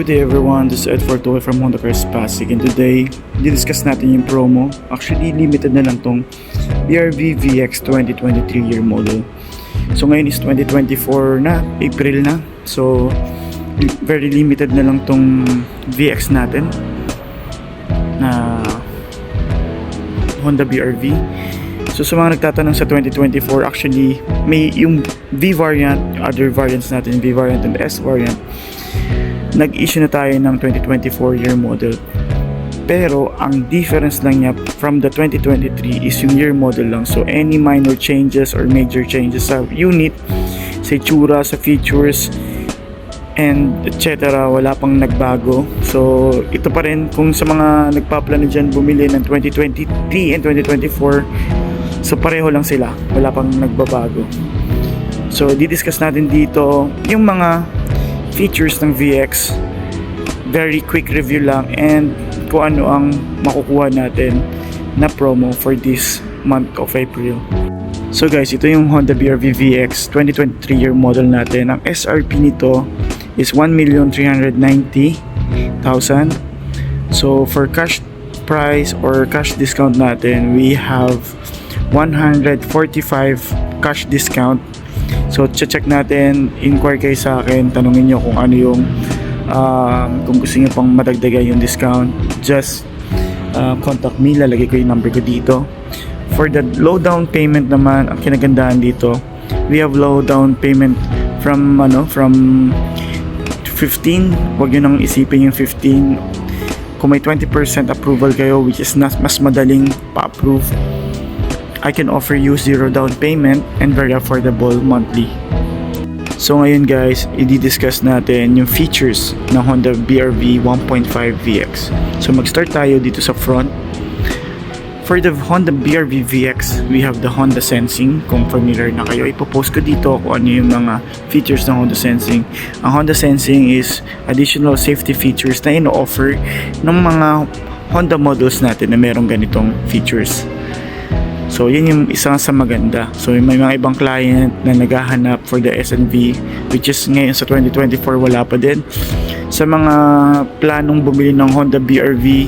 Good day everyone, this is Ed Fortoy from Honda Cars Pasig, and today, didiscuss natin yung promo. Actually, limited na lang tong BRV VX 2023 year model. So ngayon is 2024 na, April na. So, very limited na lang tong VX natin na Honda BRV. So sa mga nagtatanong sa 2024, actually, may yung V variant, other variants natin, V variant and S variant. Nag-issue na tayo ng 2024 year model, pero ang difference lang niya from the 2023 is yung year model lang. So any minor changes or major changes sa unit, sa itsura, sa features and etc. wala pang nagbago. So ito pa rin kung sa mga nagpaplano dyan bumili ng 2023 and 2024, so pareho lang sila, wala pang nagbabago. So didiscuss natin dito yung mga features ng VX, very quick review lang, and kung ano ang makukuha natin na promo for this month of April. So guys, ito yung Honda BRV VX 2023 year model natin. Ang SRP nito is 1,390,000. So for cash price or cash discount natin, we have 145 cash discount. So check natin, inquire kayo sa akin, tanungin nyo kung ano yung kung gusto nyo pang madagdagan yung discount, just contact me, lalagay ko yung number ko dito. For the low down payment naman, ang kinagandahan dito, we have low down payment from 15. Huwag nyo nang isipin yung 15. Kung may 20% approval kayo, which is mas madaling pa-approve, I can offer you zero down payment and very affordable monthly. So ngayon guys, i-discuss natin yung features ng Honda BRV 1.5 VX. So mag-start tayo dito sa front. For the Honda BRV VX, we have the Honda Sensing. Kung familiar na kayo, ipopost ko dito kung ano yung mga features ng Honda Sensing. Ang Honda Sensing is additional safety features na ino-offer ng mga Honda models natin na merong ganitong features. So yun yung isa sa maganda. So may mga ibang client na naghahanap for the SNV, which is ngayon sa 2024 wala pa din. Sa mga planong bumili ng Honda BRV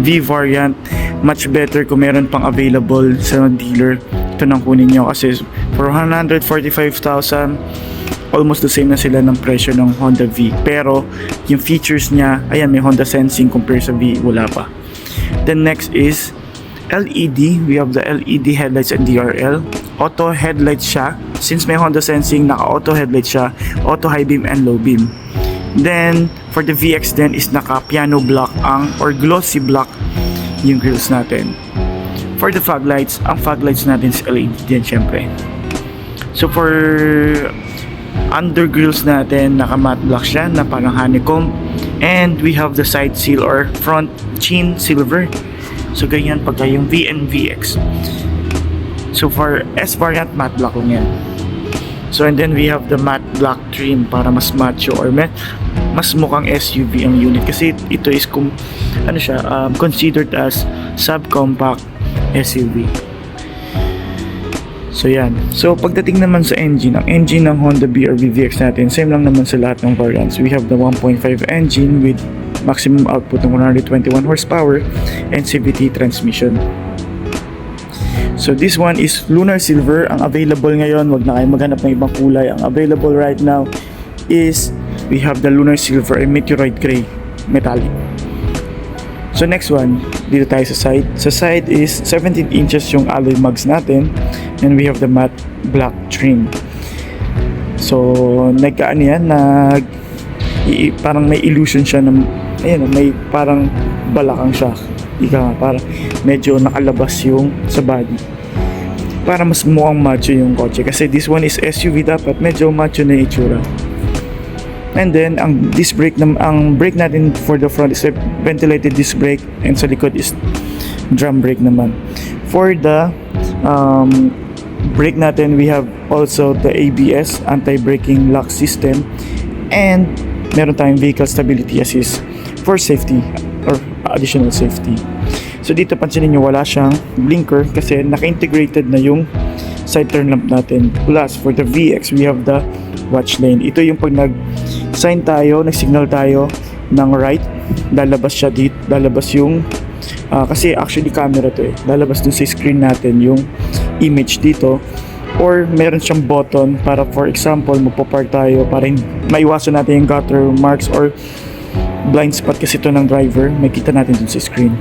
V variant, much better kung meron pang available sa dealer, ito nang kunin nyo, kasi for 145,000 almost the same na sila ng presyo ng Honda V, pero yung features niya, ayan, may Honda Sensing compared sa V, wala pa. Then next is LED. We have the LED headlights and DRL. Auto headlights siya. Since may Honda Sensing, naka-auto headlights siya. Auto high beam and low beam. Then, for the VX then is naka-piano black or glossy black yung grills natin. For the fog lights, ang fog lights natin is LED din syempre. So for under grills natin, naka-matte black siya na parang honeycomb. And we have the side seal or front chin silver. So ganyan pagka yung V and VX. So for S variant, matte black lang yan. So and then we have the matte black trim para mas macho or mas mukhang SUV ang unit, kasi ito is considered as subcompact SUV. So yan. So pagdating naman sa engine, ang engine ng Honda BRV VX natin, same lang naman sa lahat ng variants. We have the 1.5 engine with maximum output ng 121 horsepower and CVT transmission. So this one is lunar silver. Ang available ngayon, wag na kayo maghanap ng ibang kulay. Ang available right now is we have the lunar silver and meteorite gray metallic. So next one, dito tayo sa side. Sa side is 17 inches yung alloy mugs natin, and we have the matte black trim. So parang may illusion siya ng may parang balakang siya. Parang medyo nakalabas yung sa body. Para mas mukhang macho yung kotse, kasi this one is SUV, dapat medyo macho na itsura. And then ang disc brake ang brake natin for the front is a ventilated disc brake, and sa likod is drum brake naman. For the brake natin, we have also the ABS, anti-braking lock system, and meron tayong vehicle stability assist for safety or additional safety. So dito pansinin nyo, wala siyang blinker kasi naka-integrated na yung side turn lamp natin. Plus for the VX, we have the watch lane. Ito yung pag nag-sign tayo, nag-signal tayo, ng right, lalabas siya dito, lalabas yung kasi actually camera to lalabas dun sa screen natin yung image dito, or meron siyang button para for example magpo-park tayo para maiwasan natin yung gutter marks or blind spot kasi ito ng driver, makita natin dun sa screen.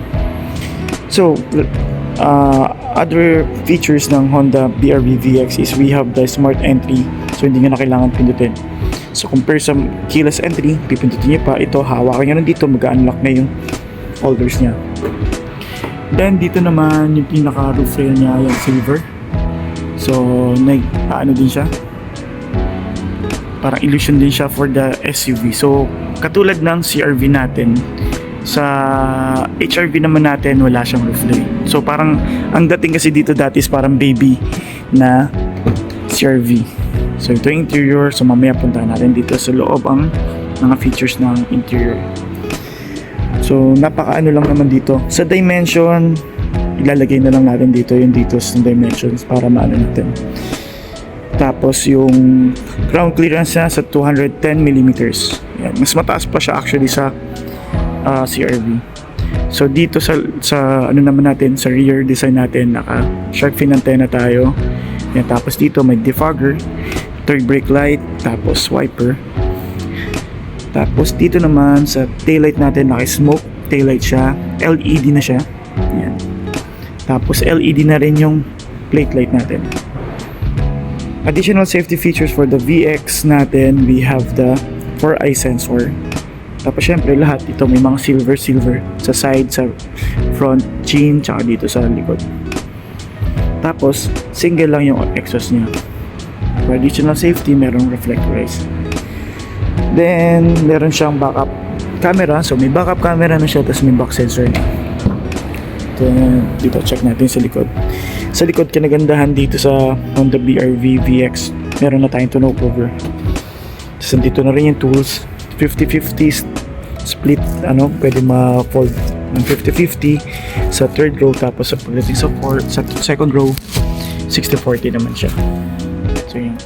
So other features ng Honda BR-V VX is we have the smart entry, so hindi nyo na kailangan pindutin. So compare sa keyless entry, pipindutin nyo pa, ito hawakan nyo dito, mag-unlock na yung holders nya. Then dito naman yung pinaka roof rail nya, yung silver. So ano din siya, parang illusion din siya for the SUV. So katulad ng CR-V natin, sa HR-V naman natin wala siyang roof rail. So parang ang dating kasi dito dati is parang baby na CR-V. So ito yung interior, so mamaya puntahan natin dito sa loob ang mga features ng interior. So napaka-ano lang naman dito. Sa dimension, ilalagay na lang natin dito yung details ng dimensions para maano natin. Tapos yung ground clearance niya sa 210mm. Yan. Mas mataas pa siya actually sa CR-V. So dito sa ano naman natin, sa rear design natin, naka shark fin antenna tayo. Yan, tapos dito may defogger, third brake light, tapos wiper. Tapos dito naman sa taillight natin, naka-smoke taillight siya, LED na siya. Yan. Tapos LED na rin yung plate light natin. Additional safety features for the VX natin, we have the 4-eye sensor. Tapos syempre lahat ito may mga silver sa side, sa front, chin, tsaka dito sa likod. Tapos single lang yung exhaust niya. For additional safety, merong reflectorize. Then meron siyang backup camera. So may backup camera na siya, tapos may back sensor na. Then dito check natin sa likod. Sa likod, kinagandahan dito sa Honda BR-V VX, meron na tayong tonneau cover. Tapos dito na rin yung tools, 50-50 split, pwede ma-fold ng 50-50 sa third row, tapos sa pagdating sa second row 60-40 naman siya. So yun.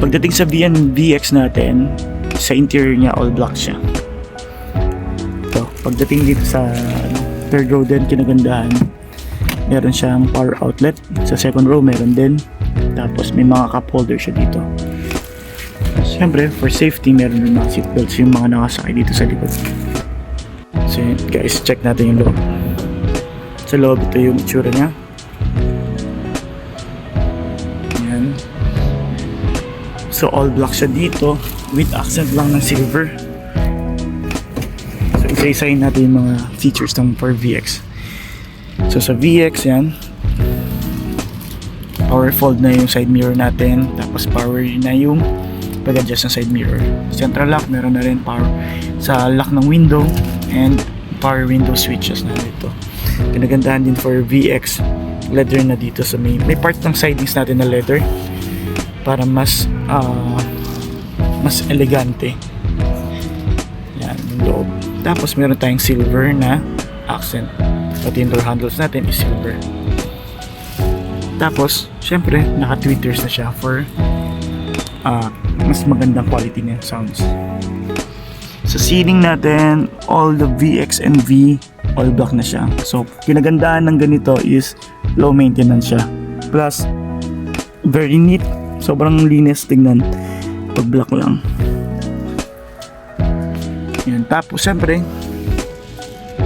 Pagdating sa VX natin, sa interior niya all black siya. So pagdating dito sa third row din, kinagandahan, meron siyang power outlet. Sa second row meron din, tapos may mga cup holder siya dito. Siyempre, for safety, meron din mga seatbelts yung mga nakasakay dito sa likod. So guys, check natin yung loob. Sa loob, ito yung itsura niya. Ayan. So all black siya dito, with accent lang ng silver. So isa-isahin natin yung mga features ng for VX. So sa VX yan, power fold na yung side mirror natin, tapos power na yung pag-adjust ng side mirror. Central lock, meron na rin power sa lock ng window and power window switches na dito. Kinagandahan din for VX, leather na dito sa may part ng sidings natin na leather para mas elegante. Yan yung loob. Tapos meron tayong silver na accent. Pati yung door handles natin is silver. Tapos syempre naka-tweeters na siya for mas magandang quality ng sounds. Sa ceiling natin, all the VX and V all black na siya. So kinagandaan ng ganito is low maintenance siya. Plus very neat, sobrang linis tingnan pag black lang. Yan. Tapos syempre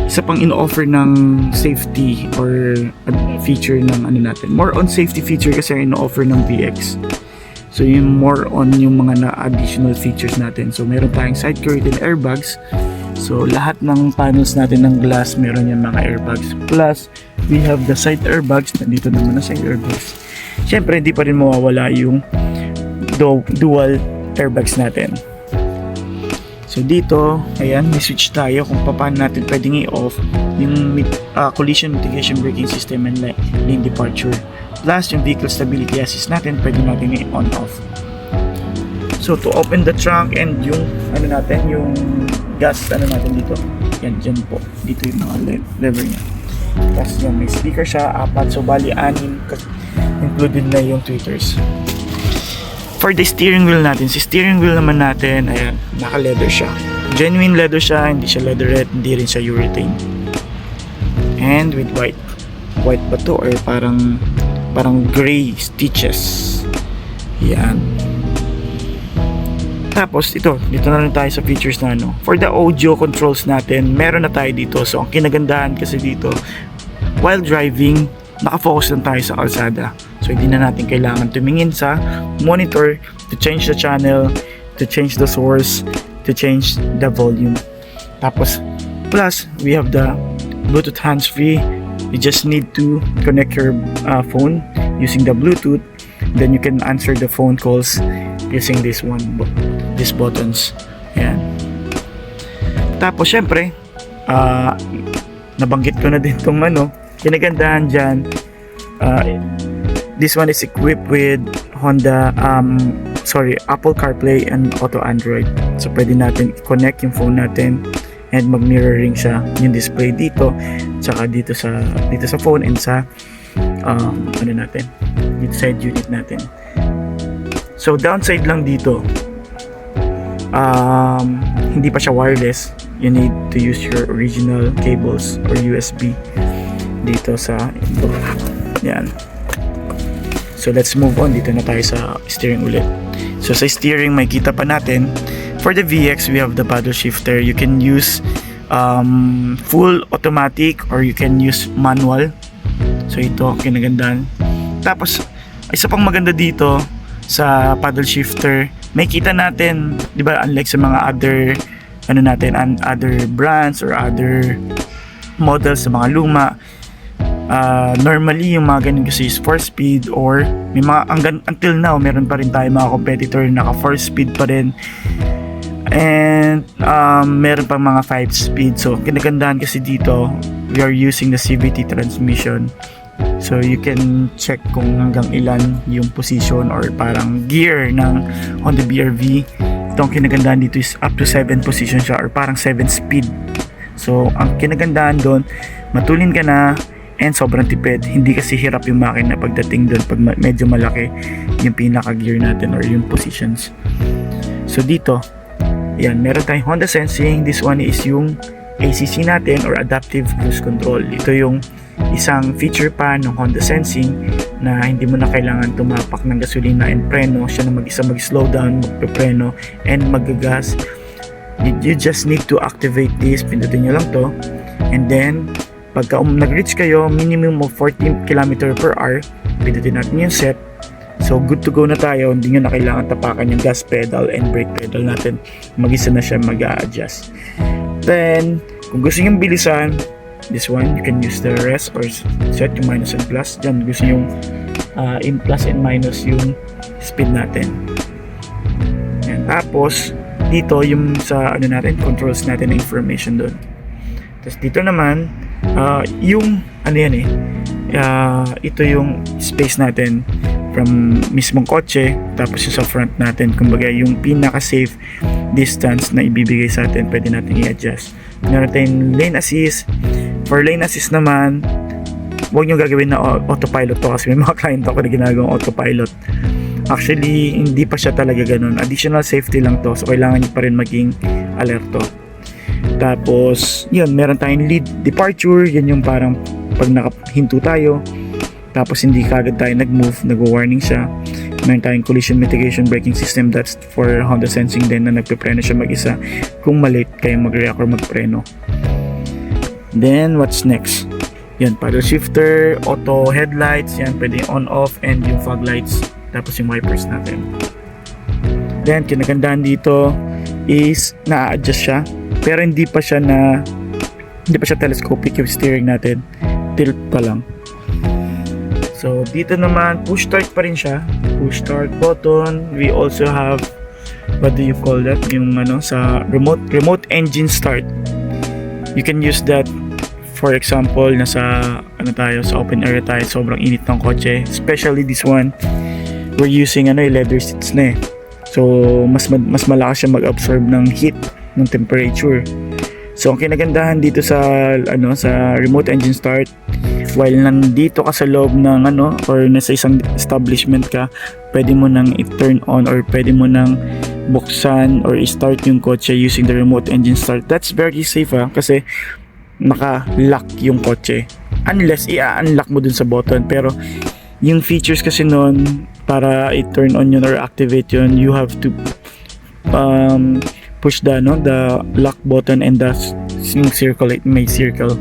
isa pang ino-offer ng safety or feature ng natin. More on safety feature kasi ino-offer ng VX. So yung more on yung mga na-additional features natin. So meron tayong side curtain airbags. So lahat ng panels natin ng glass meron yung mga airbags. Plus we have the side airbags. Nandito naman na side airbags. Siyempre hindi pa rin mawawala yung dual airbags natin. So dito, ayan, may switch tayo kung paano natin pwedeng i-off yung collision mitigation braking system and lane departure. Plus, yung vehicle stability assist natin, pwede natin i-on off. So, to open the trunk and yung, yung gas, natin dito. Yan, dyan po. Dito yung mga lever niya. Tapos yan, may speaker siya, 4. So, bali, 6. Included na yung tweeters. For the steering wheel natin, si steering wheel naman natin, ayan, naka-leather siya. genuine leather siya, hindi siya leatherette, hindi rin siya urethane. And with white ba to, or parang gray stitches. Yan. Tapos dito na rin tayo sa features na ano. For the audio controls natin, meron na tayo dito. So ang kinagandahan kasi dito, while driving, nakafocus lang tayo sa kalsada. So hindi na natin kailangan tumingin sa monitor to change the channel, to change the source, to change the volume. Tapos plus we have the Bluetooth hands-free. You just need to connect your phone using the Bluetooth. Then you can answer the phone calls using these buttons. Ayan. Tapos syempre, nabanggit ko na din itong kinagandahan dyan. This one is equipped with Apple CarPlay and Auto Android. So pwede natin connect yung phone natin and mag-mirroring siya yung display dito, tsaka dito sa phone and sa dito side unit natin. So downside lang dito, hindi pa siya wireless. You need to use your original cables or USB dito sa yan. So let's move on. Dito na tayo sa steering ulit. So sa steering, may kita pa natin. For the VX, we have the paddle shifter. You can use full automatic or you can use manual. So ito, kinagandahan. Tapos, isa pang maganda dito sa paddle shifter, may kita natin, di ba, unlike sa mga other brands or other models sa mga luma, normally yung mga ganun kasi is 4-speed, or may mga until now meron pa rin tayo mga competitor na naka 4-speed pa rin, and meron pa mga 5-speed. So kinagandahan kasi dito, we are using the CVT transmission, so you can check kung hanggang ilan yung position or parang gear ng Honda BR-V. Itong kinagandahan dito is up to 7 position siya, or parang 7 speed. So ang kinagandahan doon, matulin ka na and sobrang tipid. Hindi kasi hirap yung makina pagdating doon pag medyo malaki yung pinaka gear natin or yung positions. So dito, yan, meron tayong Honda Sensing. This one is yung ACC natin or Adaptive Cruise Control. Ito yung isang feature pa ng Honda Sensing na hindi mo na kailangan tumapak ng gasolina and preno. Siya na mag-isa mag-slow down, magpe-preno and mag-gas. You just need to activate this. Pindutin nyo lang to, and then pagka nag-reach kayo minimum of 40 km per hour, pindutin natin yung set. So good to go na tayo. Hindi nyo na kailangan tapakan yung gas pedal and brake pedal natin. Mag-isa na siya mag-a-adjust. Then kung gusto nyo bilisan, this one you can use the rest or set yung minus and plus. Diyan gusto nyo in plus and minus yung speed natin. And tapos dito yung sa controls natin na information doon. Tapos dito naman yung ito yung space natin from mismong kotse, tapos yung sa front natin, kumbaga yung pinaka safe distance na ibibigay sa atin, pwede natin i-adjust. Meron tayong lane assist. For lane assist naman, huwag nyo gagawin na autopilot to, kasi may mga client ako na ginagawang autopilot. Actually, hindi pa siya talaga ganun. Additional safety lang to, so kailangan nyo pa rin maging alerto. Tapos yun, meron tayong lead departure. Yan yung parang pag nakahinto tayo, tapos hindi kagad tayo nag-move, nag-warning siya. Meron tayong collision mitigation braking system. That's for Honda Sensing din, na nagpe-preno siya mag-isa kung malate kayo mag-react or mag-preno. Then what's next? Yan, paddle shifter, auto headlights, yan pwede on off, and yung fog lights, tapos yung wipers natin. Then kinagandahan dito is na-adjust siya, pero hindi pa siya telescopic yung steering natin, tilt pa lang. So dito naman push start pa rin siya, push start button. We also have, what do you call that, yung sa remote engine start. You can use that, for example, nasa sa open area tayo, sobrang init ng kotse, especially this one, we're using leather seats na so mas malakas siya mag-absorb ng heat, ng temperature. So ang kinagandahan dito sa sa remote engine start, while nandito ka sa loob ng or nasa isang establishment ka, pwede mo nang i-turn on or pwede mo nang buksan or i-start yung kotse using the remote engine start. That's very safe kasi naka-lock yung kotse. Unless i-unlock mo dun sa button. Pero yung features kasi nun, para i-turn on yun or activate yun, you have to push the lock button and the may circle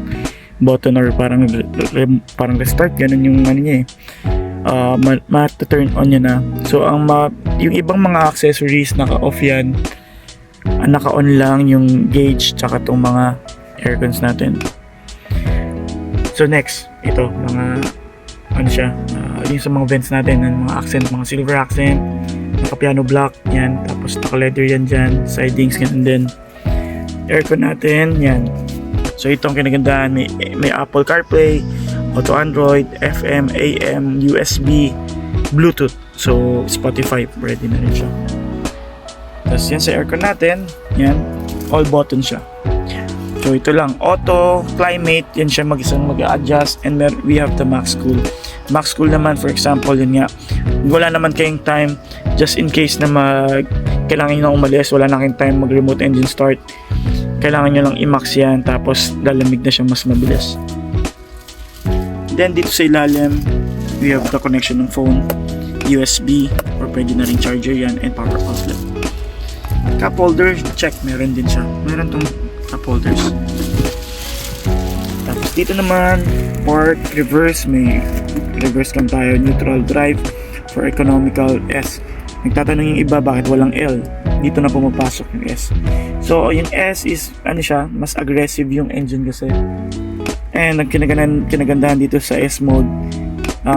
button or parang restart, ganun yung niya ma-turn on niya na. So yung ibang mga accessories naka-off yan, naka-on lang yung gauge tsaka tong mga aircons natin. So next, ito mga siya, yung sa mga vents natin ng mga accent, mga silver accent, naka piano black yan, tapos naka leather yan dyan, sidings, and then aircon natin yan. So itong kinagandahan, may Apple CarPlay, Auto Android, FM, AM, USB, Bluetooth. So Spotify, ready na rin siya. Tapos yan sa aircon natin, yan, all button siya. So ito lang, auto, climate, yan siya mag-isang mag-adjust, and we have the max cool. Max cool naman, for example, yun nga, wala naman kayong time, just in case na kailangan nyo na umalis, wala na kayong time mag-remote engine start, kailangan nyo lang i-max yan, tapos lalamig na siya mas mabilis. Then dito sa ilalim, we have the connection ng phone, USB, or pwede na rin charger yan, and power outlet. Cup holder, check, meron din siya. Meron tong cup holders. Tapos dito naman, port, reverse, may reverse cam tayo, neutral drive, for economical, S. Nagtatanong yung iba bakit walang L. Dito na pumapasok yung S. So yung S is siya, mas aggressive yung engine kasi. And ang kinagandahan dito sa S mode,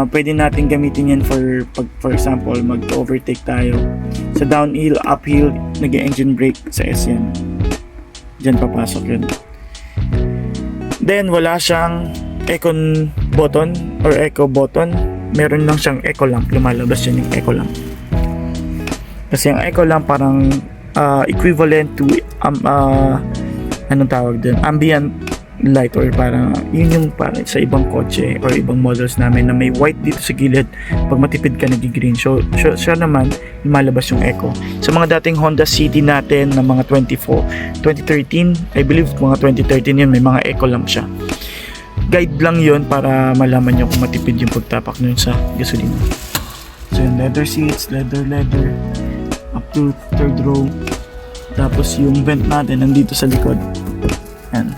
pwede natin gamitin yan for example, mag-overtake tayo. Sa downhill, uphill, nag-engine brake sa S yan. Diyan papasok yun. Then wala siyang econ button or eco button. Meron lang siyang eco lamp. Lumalabas yan yung eco lamp. Kasi ang eco lamp parang equivalent to anong tawag din, ambient light, or parang yun yung parang sa ibang kotse or ibang models namin na may white dito sa gilid, pag matipid ka nag-green. So siya naman lumalabas yung eco. Sa mga dating Honda City natin na mga 2013, I believe mga 2013 yun, may mga eco lamp siya. Guide lang yun para malaman nyo kung matipid yung pagtapak nun sa gasolina. So yung leather seats, leather up to third row. Tapos yung vent natin nandito sa likod. Yan.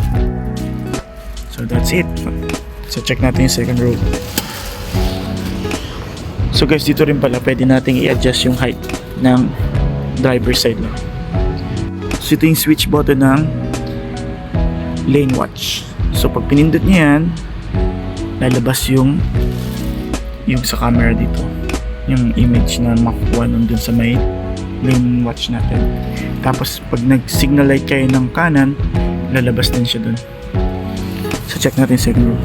So that's it. So check natin yung second row. So guys, dito rin pala pwede nating i-adjust yung height ng driver's side lang. So ito yung switch button ng lane watch. So pag pinindot nyo yan, lalabas yung sa camera dito, yung image na makukuha nun dun sa may lane watch natin. Tapos pag nag-signal light kayo ng kanan, lalabas din siya dun. So check natin second row.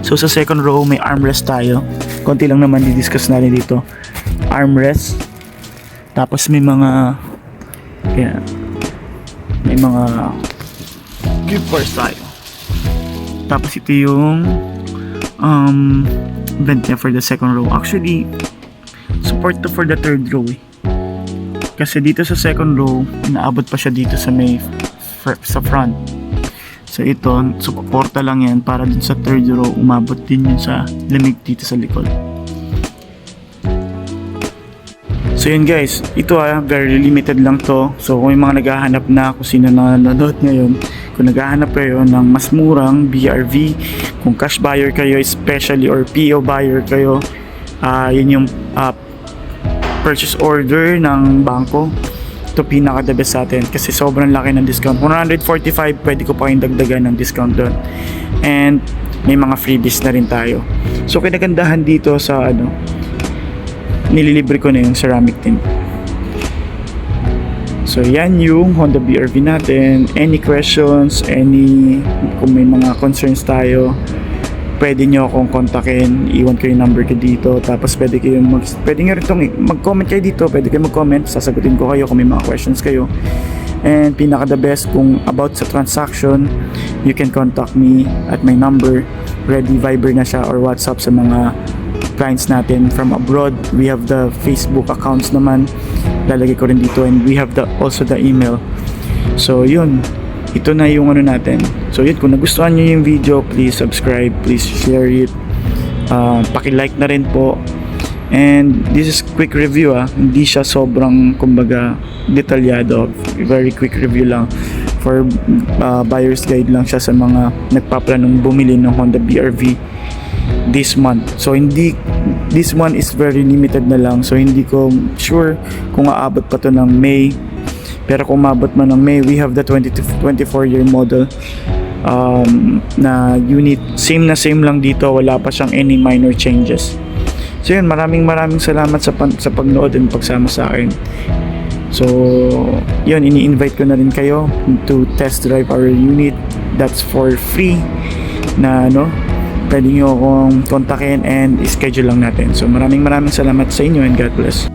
So sa second row may armrest tayo. Konti lang naman di-discuss natin dito. Armrest. Tapos may mga grip bars tayo. Tapos ito yung vent niya for the second row. Actually, support to for the third row kasi dito sa second row inaabot pa siya dito sa may sa front. So ito, suporta lang yan para dun sa third row umabot din yun sa lamig dito sa likod. So yun guys, ito very limited lang to. So kung may mga naghahanap na, kung sino na nanonood ngayon, kung naghahanap kayo ng mas murang BRV, kung cash buyer kayo especially or PO buyer kayo, yun yung purchase order ng bangko. Ito pinaka the best sa atin kasi sobrang laki ng discount. 145, pwede ko pa kayong dagdagan ng discount doon. And may mga freebies na rin tayo. So kinagandahan dito sa nililibre ko na yung ceramic tint. So yan yung Honda BRV natin. Any questions, kung may mga concerns tayo, pwede nyo akong kontakin, iwan ko yung number ko dito. Tapos pwede nyo rin mag-comment kayo dito, pwede kayo mag-comment, sasagutin ko kayo kung may mga questions kayo. And pinaka the best, kung about sa transaction, you can contact me at my number. Ready Viber na siya or WhatsApp sa mga clients natin from abroad. We have the Facebook accounts naman, lalagay ko rin dito, and we have also the email. So yun, ito na yung ano natin. So yun, kung nagustuhan nyo yung video, please subscribe, please share it, paki-like na rin po. And this is quick review, hindi siya sobrang kumbaga detalyado, very quick review lang. For buyer's guide lang siya sa mga nagpaplanong bumili ng Honda BRV this month. So this one is very limited na lang, so hindi ko sure kung aabot pa to ng May. Pero kung maabot man ng May, we have the 24 year model na unit, same lang dito, wala pa siyang any minor changes. So yun, maraming salamat sa pagnood and pagsama sa akin. So yun, ini-invite ko na rin kayo to test drive our unit. That's for free na pwede nyo akong kontakin and schedule lang natin. So maraming salamat sa inyo and God bless.